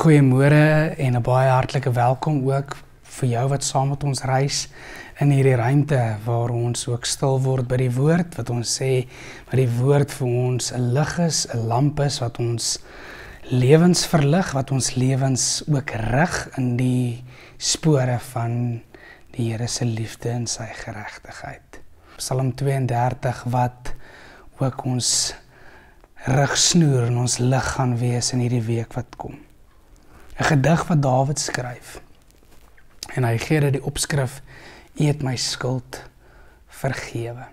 Goeiemôre en 'n baie hartlike welkom ook vir jou wat saam met ons reis in hierdie ruimte waar ons ook stil word by die woord, wat ons sê dat die woord vir ons 'n lig is, 'n lamp is wat ons lewens verlig, wat ons lewens ook rig in die spore van die Here se liefde en sy geregtigheid. Psalm 32 wat ook ons rigsnoer en ons lig gaan wees in hierdie week wat kom. 'n Gedig wat Dawid skryf. En hy gee dit die opskrif: U het my skuld vergewe.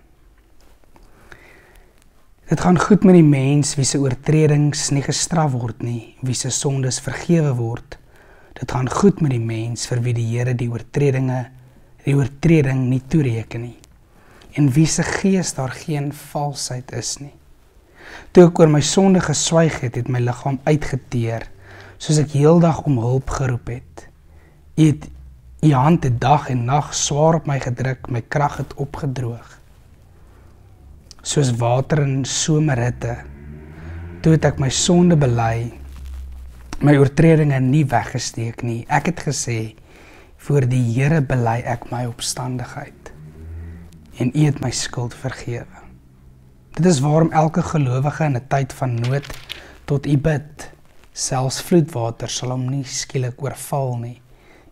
Dit gaan goed met die mens wie se oortredings nie gestraf word nie, wie se sondes vergewe word. Dit gaan goed met die mens vir wie die Here die oortreding nie toereken nie, en wie se gees daar geen valsheid is nie. Toe ek oor my sonde geswyg het, het my liggaam uitgeteer, soos ek heeldag om hulp geroep het. U hand het dag en nag swaar op my gedruk, my krag het opgedroog. Soos water in somerhitte, toe het ek my sonde bely, my oortredinge nie weggesteek nie. Ek het gesê, voor die Here bely ek my opstandigheid, en U het my skuld vergewe. Dit is waarom elke gelowige in 'n tyd van nood tot U bid. Selfs vloedwater sal hom nie skielik oorval nie.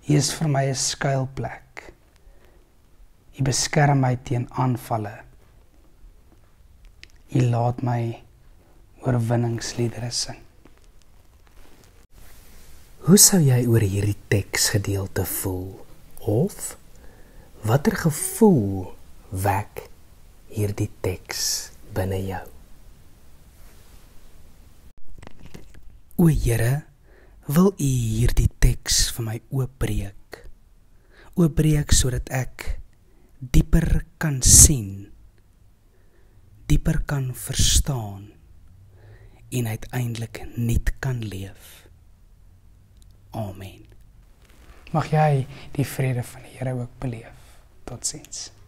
U is vir my 'n skuilplek. U beskerm my teen aanvalle. U laat my oorwinningsliedere sing. Hoe sou jy oor hierdie teksgedeelte voel? Of watter gevoel wek hierdie teks binne jou? O Here, wil U hierdie teks vir my oopbreek? Oopbreek sodat ek dieper kan sien, dieper kan verstaan en uiteindelik nuut kan leef. Amen. Mag jy die vrede van die Here ook beleef. Totsiens.